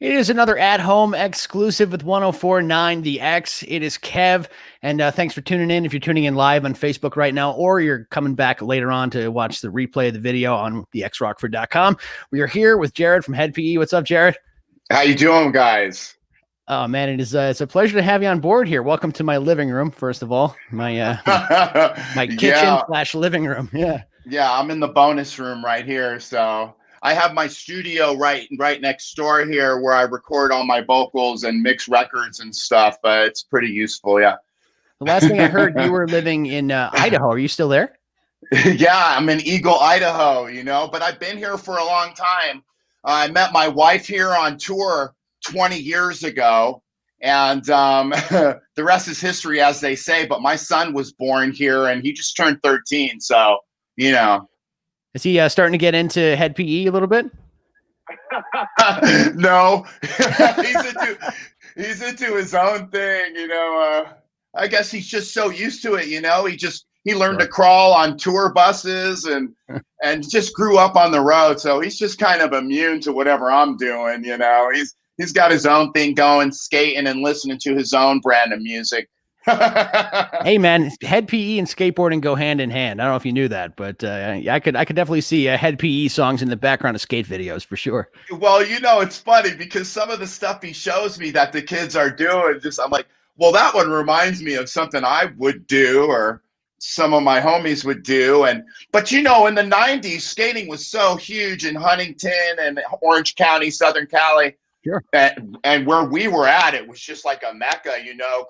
It is another at-home exclusive with 104.9 The X. It is Kev, and thanks for tuning in. If you're tuning in live on Facebook right now, or you're coming back later on to watch the replay of the video on thexrockford.com, we are here with Jahred from Hed Pe. What's up, Jahred? How you doing, guys? Oh man, it's a pleasure to have you on board here. Welcome to my living room, first of all, my my kitchen Yeah, slash living room. Yeah. yeah, I'm in the bonus room right here. So I have my studio right next door here where I record all my vocals and mix records and stuff, but it's pretty useful, yeah. The last thing I heard, you were living in Idaho. Are you still there? Yeah, I'm in Eagle, Idaho, but I've been here for a long time. I met my wife here on tour 20 years ago, and the rest is history, as they say. But my son was born here, and he just turned 13. So, you know, Is he starting to get into Hed Pe a little bit? no, he's into his own thing. I guess he's just so used to it. He learned to Sure. crawl on tour buses and just grew up on the road. So he's just kind of immune to whatever I'm doing. He's got his own thing going, skating and listening to his own brand of music. Hey man, Hed Pe and skateboarding go hand in hand. I don't know if you knew that, but I could definitely see Hed Pe songs in the background of skate videos for sure. Well, it's funny because some of the stuff he shows me that the kids are doing, I'm like, well, that one reminds me of something I would do or some of my homies would do. But in the 90s, skating was so huge in Huntington and Orange County, Southern Cali. Sure. And where we were at, it was just like a mecca,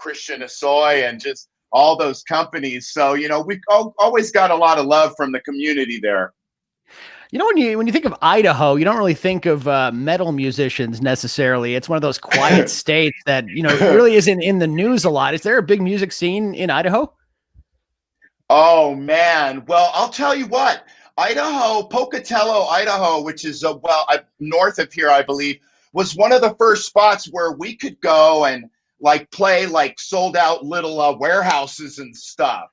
Christian Asoy and just all those companies. So, we always got a lot of love from the community there. When you think of Idaho, you don't really think of metal musicians necessarily. It's one of those quiet states that really isn't in the news a lot. Is there a big music scene in Idaho? Oh man, well, I'll tell you what, Idaho, Pocatello, Idaho, which is north of here, I believe, was one of the first spots where we could go and play sold out little warehouses and stuff.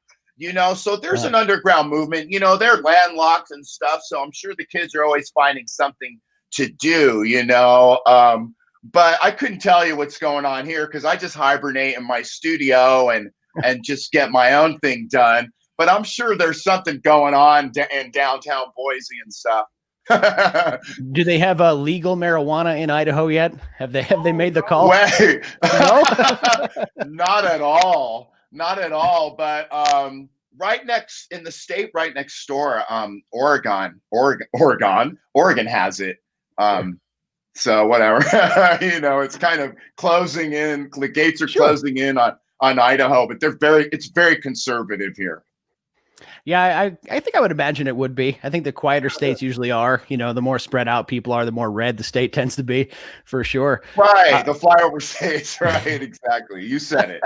So there's an underground movement. They're landlocked and stuff, so I'm sure the kids are always finding something to do. But I couldn't tell you what's going on here because I just hibernate in my studio and just get my own thing done. But I'm sure there's something going on in downtown Boise and stuff. Do they have legal marijuana in Idaho yet? Have they made the call? Way. No? Not at all. Not at all. But right next in the state, right next door, Oregon has it. So whatever. It's kind of closing in. The gates are closing in on Idaho, but it's very conservative here. Yeah, I think I would imagine it would be. I think the quieter states usually are. The more spread out people are, the more red the state tends to be, for sure. Right, the flyover states. Right, exactly. You said it.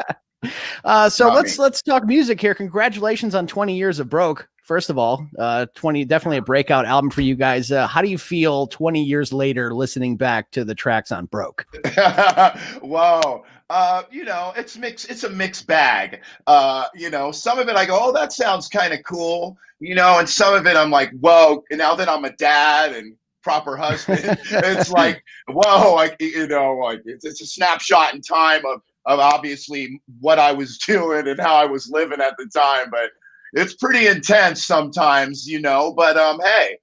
So let's talk music here. Congratulations on 20 years of Broke. First of all, 20 definitely a breakout album for you guys. How do you feel 20 years later listening back to the tracks on Broke? Whoa. It's mixed. It's a mixed bag. Some of it I go, oh, that sounds kind of cool. And some of it I'm like, whoa. And now that I'm a dad and proper husband, it's like, whoa. It's a snapshot in time of obviously what I was doing and how I was living at the time. But it's pretty intense sometimes, But hey.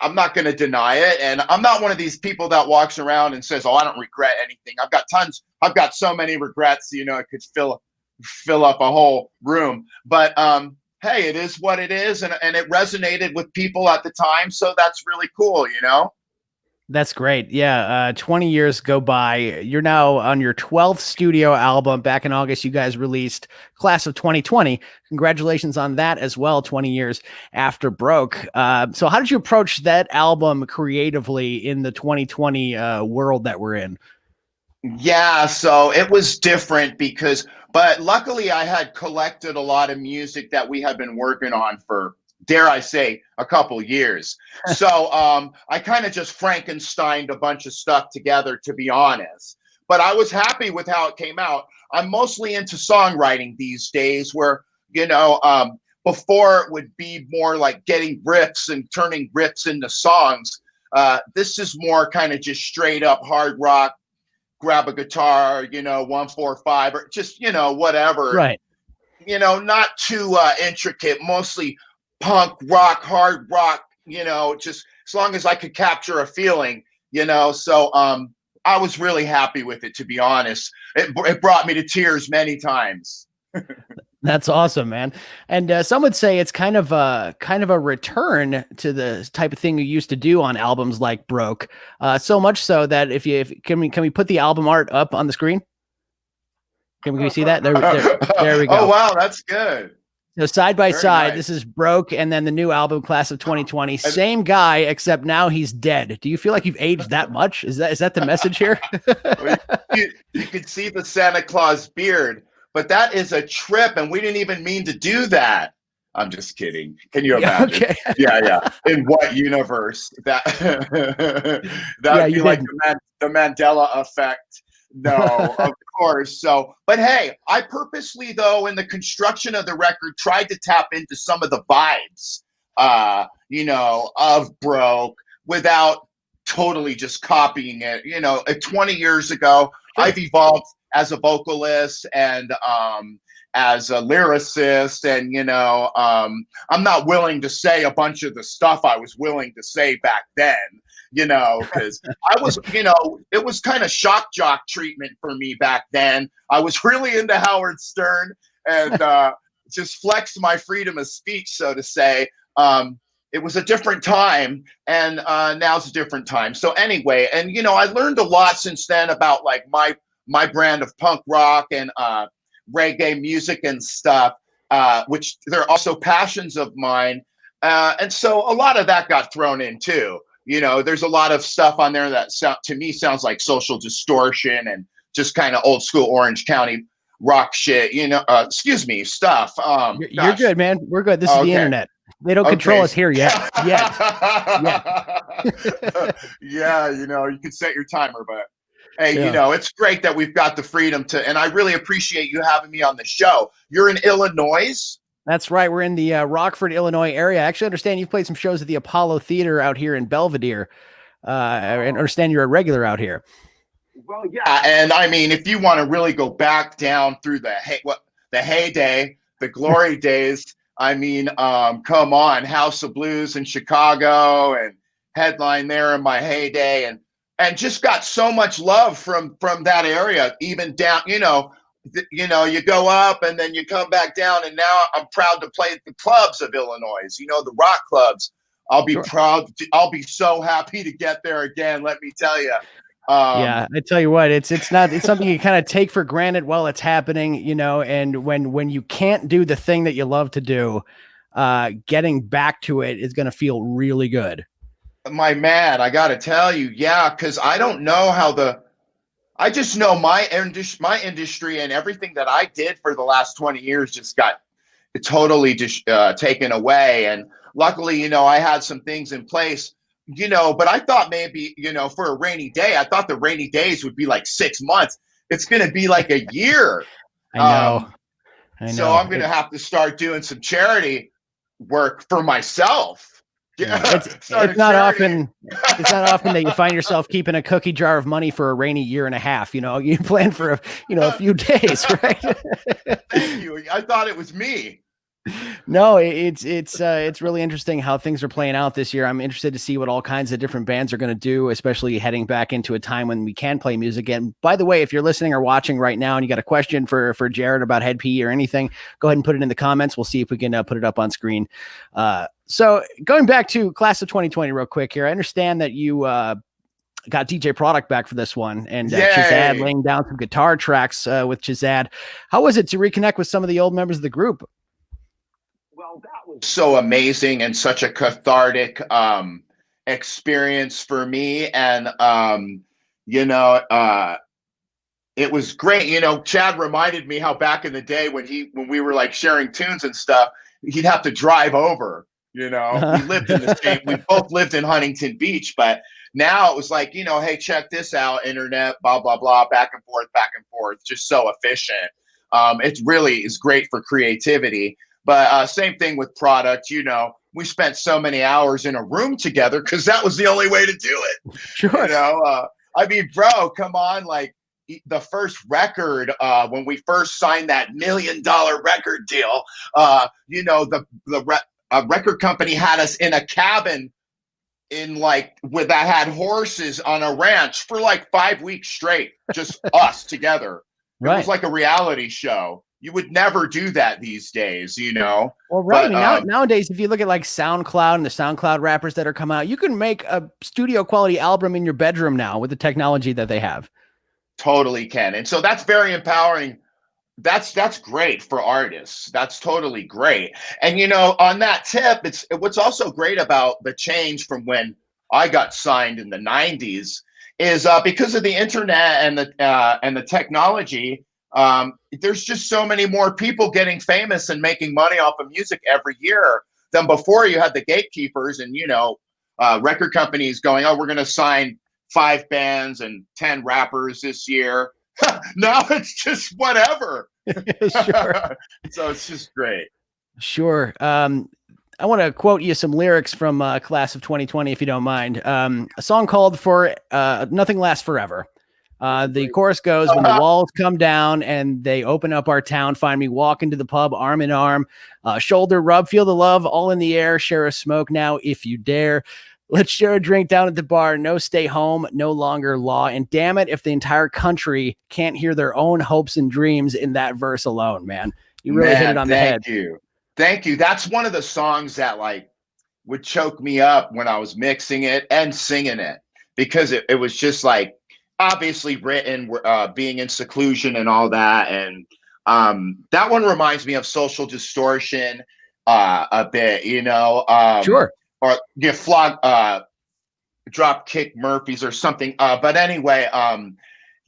I'm not going to deny it. And I'm not one of these people that walks around and says, oh, I don't regret anything. I've got so many regrets, it could fill up a whole room. But hey, it is what it is. And it resonated with people at the time. So that's really cool, That's great. Yeah. 20 years go by. You're now on your 12th studio album. Back in August, you guys released Class of 2020. Congratulations on that as well, 20 years after Broke. So how did you approach that album creatively in the 2020 world that we're in? Yeah, so it was different but luckily I had collected a lot of music that we had been working on for, dare I say, a couple years. So I kind of just Frankensteined a bunch of stuff together, to be honest. But I was happy with how it came out. I'm mostly into songwriting these days where, before it would be more like getting riffs and turning riffs into songs. This is more kind of just straight up hard rock, grab a guitar, 1-4-5, or just, whatever, Right. not too intricate, mostly punk rock, hard rock, just as long as I could capture a feeling, so I was really happy with it, to be honest. It brought me to tears many times. That's awesome, man. And some would say it's kind of a return to the type of thing you used to do on albums like Broke. So much so that if can we put the album art up on the screen? Can we see that? There we go. Oh wow, that's good. So side by Very side, nice. This is Broke, and then the new album, Class of 2020. Same guy, except now he's dead. Do you feel like you've aged that much? Is that the message here? You can see the Santa Claus beard, but that is a trip, and we didn't even mean to do that. I'm just kidding. Can you imagine? Okay. Yeah. In what universe that would be like the Mandela effect? No, of course. So, but hey, I purposely, though, in the construction of the record, tried to tap into some of the vibes, of Broke without totally just copying it. 20 years ago, Sure. I've evolved as a vocalist and as a lyricist, and I'm not willing to say a bunch of the stuff I was willing to say back then. Because I was, it was kind of shock jock treatment for me back then. I was really into Howard Stern and just flexed my freedom of speech, so to say. It was a different time, and now's a different time. So anyway, and I learned a lot since then about like my brand of punk rock and reggae music and stuff, which they're also passions of mine. And so a lot of that got thrown in too. There's a lot of stuff on there that to me sounds like Social Distortion and just kind of old school Orange County rock shit, stuff. You're good, man. We're good. This is the internet. They don't control us here yet. Yeah, you can set your timer, but hey, Yeah. it's great that we've got the freedom to, and I really appreciate you having me on the show. You're in Illinois? That's right. We're in the Rockford, Illinois area. I actually understand you've played some shows at the Apollo Theater out here in Belvedere. I understand you're a regular out here. Well, yeah, and I mean, if you want to really go back down through the heyday, the glory days, I mean, come on, House of Blues in Chicago and headline there in my heyday, and just got so much love from that area, even down, you go up and then you come back down, and now I'm proud to play at the clubs of Illinois, the rock clubs. I'll be proud. I'll be so happy to get there again. Let me tell you. Yeah, I tell you what, it's something you kind of take for granted while it's happening, and when you can't do the thing that you love to do, getting back to it is going to feel really good. My man, I got to tell you, yeah, because I don't know I just know my industry and everything that I did for the last 20 years just got totally taken away. And luckily, I had some things in place, but I thought maybe, for a rainy day, I thought the rainy days would be like 6 months. It's going to be like a year. I know. So I'm going to have to start doing some charity work for myself. Yeah. It's not often that you find yourself keeping a cookie jar of money for a rainy year and a half. You plan for a few days, right? Thank you. I thought it was me. No, it's really interesting how things are playing out this year. I'm interested to see what all kinds of different bands are going to do, especially heading back into a time when we can play music. And by the way, if you're listening or watching right now and you got a question for Jahred about Hed Pe or anything, go ahead and put it in the comments. We'll see if we can put it up on screen. So going back to Class of 2020 real quick here, I understand that you got DJ Product back for this one, and Jahred laying down some guitar tracks with Jahred. How was it to reconnect with some of the old members of the group? Well, that was so amazing and such a cathartic experience for me. And, it was great. Chad reminded me how back in the day when we were like sharing tunes and stuff, he'd have to drive over, we lived in the same, we both lived in Huntington Beach, but now it was like, hey, check this out, internet, blah, blah, blah, back and forth, just so efficient. It really is great for creativity. But same thing with product. We spent so many hours in a room together because that was the only way to do it. Sure. I mean, bro, come on, like the first record when we first signed that $1 million record deal. The record company had us in a cabin that had horses on a ranch for like 5 weeks straight, just us together. It was like a reality show. You would never do that these days, Well, right. But, nowadays, if you look at like SoundCloud and the SoundCloud rappers that are coming out, you can make a studio quality album in your bedroom now with the technology that they have. Totally can. And so that's very empowering. That's great for artists. That's totally great. And on that tip, what's also great about the change from when I got signed in the 90s is because of the internet and the technology. There's just so many more people getting famous and making money off of music every year than before. You had the gatekeepers and record companies going, oh, we're going to sign 5 bands and 10 rappers this year. Now it's just whatever. Sure. So it's just great. Sure. I want to quote you some lyrics from Class of 2020, if you don't mind. A song called "For Nothing Lasts Forever." The chorus goes, "When the walls come down and they open up our town, find me walking to the pub, arm in arm, shoulder rub, feel the love, all in the air, share a smoke now if you dare. Let's share a drink down at the bar. No stay home, no longer law. And damn it, if the entire country can't hear their own hopes and dreams in that verse alone, man." You really hit it on the head. Thank you. That's one of the songs that would choke me up when I was mixing it and singing it, because it was just like obviously written, being in seclusion and all that. And that one reminds me of Social Distortion a bit, Sure. Or Drop Kick Murphys or something. But anyway,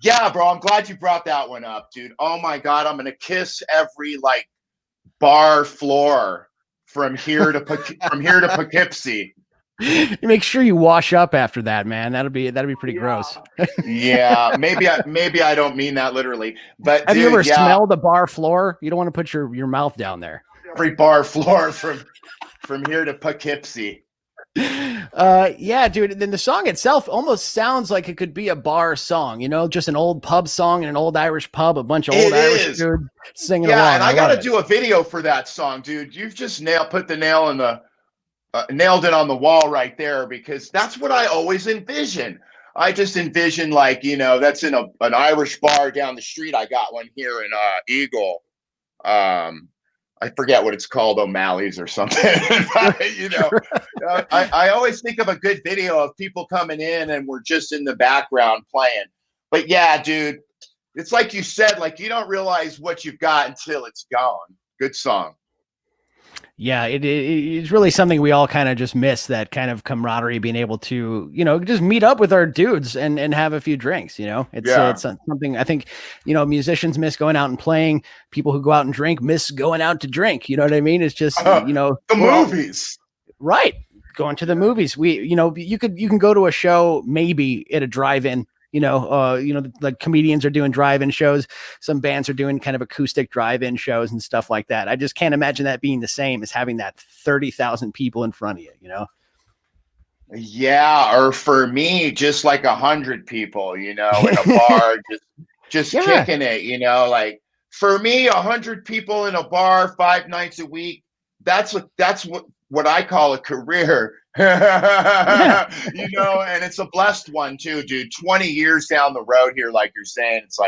yeah, bro, I'm glad you brought that one up, dude. Oh my God, I'm gonna kiss every bar floor from here to Poughkeepsie. You make sure you wash up after that, man. That'd be pretty gross. Yeah, maybe I don't mean that literally, but have you ever smelled a bar floor? You don't want to put your mouth down there. Every bar floor from here to Poughkeepsie. Yeah, dude. Then the song itself almost sounds like it could be a bar song, just an old pub song in an old Irish pub, a bunch of old Irish dudes singing along. Yeah, and I got to do a video for that song, dude. You've just nailed it on the wall right there, because that's what I always envision. I just envision that's in an Irish bar down the street. I got one here in Eagle. I forget what it's called, O'Malley's or something. I always think of a good video of people coming in and we're just in the background playing. But yeah, dude, it's like you said, you don't realize what you've got until it's gone. Good song. Yeah, it's really something we all kind of just miss, that kind of camaraderie, being able to, just meet up with our dudes and have a few drinks, it's something I think, musicians miss going out and playing. People who go out and drink miss going out to drink. You know what I mean? It's just, the movies, right? Going to the movies. You can go to a show maybe at a drive-in. Like comedians are doing drive-in shows. Some bands are doing kind of acoustic drive-in shows and stuff like that. I just can't imagine that being the same as having that 30,000 people in front of you, Yeah. Or for me, just 100 people, in a bar, just kicking it, for me, 100 people in a bar 5 nights a week. That's what I call a career. And it's a blessed one too, dude. 20 years down the road here, like you're saying, it's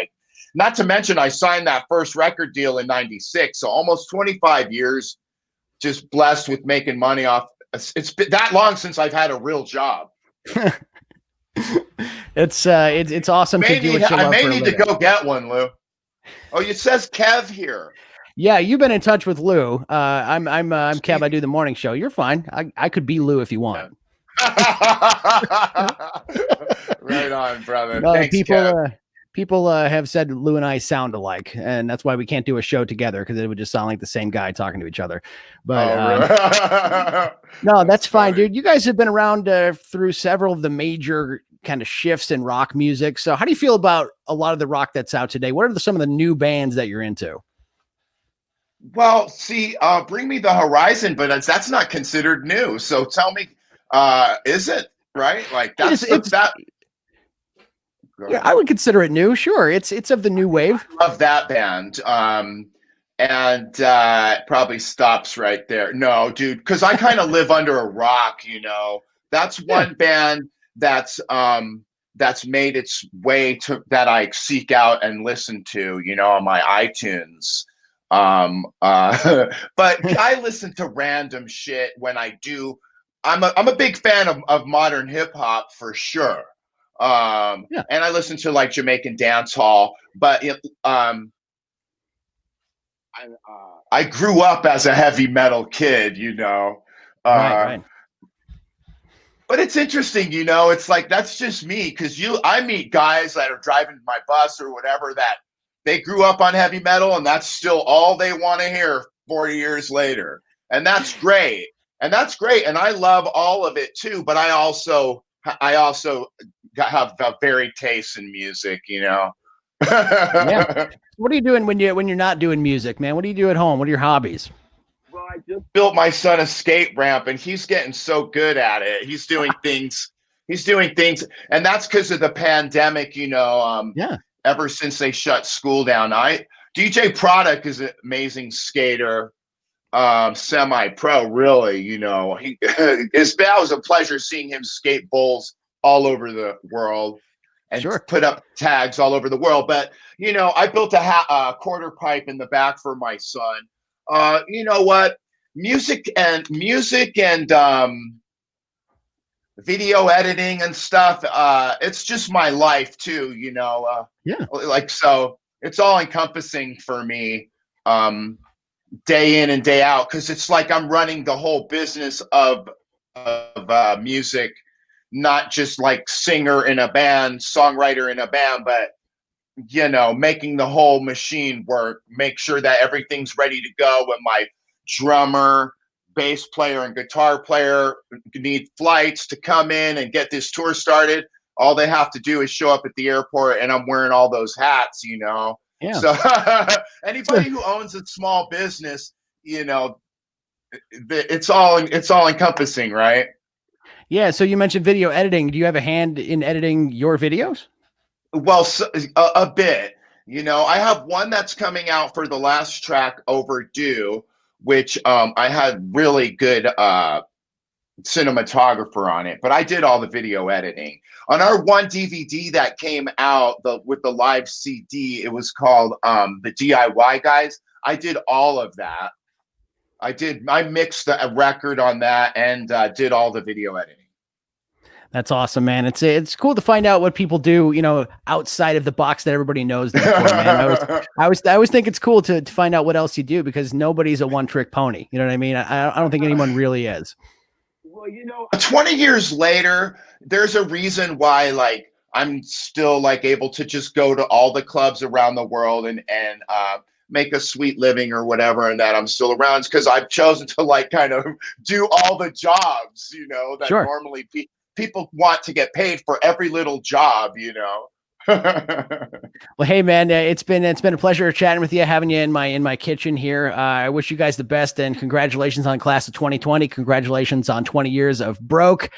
not to mention I signed that first record deal in 96, so almost 25 years just blessed with making money off. It's been that long since I've had a real job. It's awesome to do what you love. I may need to go get one, Lou. Oh, it says Kev here. Yeah, you've been in touch with Lou. I'm Kev. I do the morning show. You're fine. I could be Lou if you want. Right on, brother. No, thanks, people have said Lou and I sound alike, and that's why we can't do a show together, because it would just sound like the same guy talking to each other. But really? No, that's fine, dude. You guys have been around through several of the major kind of shifts in rock music. So how do you feel about a lot of the rock that's out today? What are some of the new bands that you're into? Well, see, Bring Me the Horizon, but that's not considered new. So tell me, is it right? Like It's that's the it's that. Go yeah, ahead. I would consider it new. Sure, it's of the new wave. Love that band. And Probably stops right there. No, dude, because I kind of live under a rock, you know. That's Yeah, one band that's made its way to that I seek out and listen to, you know, on my iTunes. But I listen to random shit when I do. I'm a big fan of modern hip hop for sure. yeah, And I listen to like Jamaican dance hall, but I grew up as a heavy metal kid, you know. right, Uh, right. but it's interesting, you know. It's like that's just me because I meet guys that are driving my bus or whatever that they grew up on heavy metal and that's still all they want to hear 40 years later, and that's great, and I love all of it too. But I also have a varied taste in music, you know. Yeah. What are you doing when you're not doing music, man? What do you do at home? What are your hobbies? Well, I just built my son a skate ramp and he's getting so good at it. He's doing things, and that's because of the pandemic, you know. Yeah, Ever since they shut school down, I DJ Product is an amazing skater, semi-pro, really. You know, that was a pleasure seeing him skate bowls all over the world and sure. put up tags all over the world. But you know, I built a quarter pipe in the back for my son. You know what? Music and video editing and stuff. It's just my life too. You know, Yeah, like so, it's all encompassing for me. Um, Day in and day out because it's like I'm running the whole business of music, not just like singer in a band, songwriter in a band, but you know, making the whole machine work, make sure that everything's ready to go when my drummer, bass player, and guitar player need flights to come in and get this tour started. All they have to do is show up at the airport, and I'm wearing all those hats, you know. yeah. So So, anybody who owns a small business, you know, it's all encompassing, right? yeah. So you mentioned video editing. Do you have a hand in editing your videos? Well, a bit. You know, I have one that's coming out for the last track, Overdue, which I had really good cinematographer on it, but I did all the video editing. On our one DVD that came out with the live CD, it was called The DIY Guys. I did all of that. I mixed a record on that and did all the video editing. That's awesome, man. It's cool to find out what people do, you know, outside of the box that everybody knows them for, man. I always think it's cool to find out what else you do because nobody's a one trick pony. You know what I mean? I don't think anyone really is. Well, you know, 20 years later, there's a reason why like I'm still like able to just go to all the clubs around the world and make a sweet living or whatever, and that I'm still around. It's because I've chosen to like kind of do all the jobs, you know, that Sure. normally people want to get paid for every little job, you know. Well, hey, man, it's been a pleasure chatting with you, having you in my kitchen here. I wish you guys the best and congratulations on class of 2020. Congratulations on 20 years of Broke.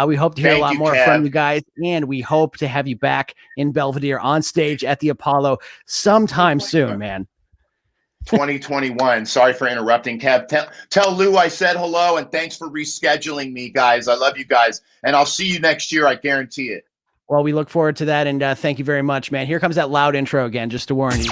We hope to hear a Thank lot you, more from Kev. you guys, and we hope to have you back in Belvedere on stage at the Apollo sometime soon, man. 2021. Sorry for interrupting, Kev. Tell Lou I said hello and thanks for rescheduling me, guys. I love you guys, and I'll see you next year. I guarantee it. Well, we look forward to that, and thank you very much, man. Here comes that loud intro again, just to warn you.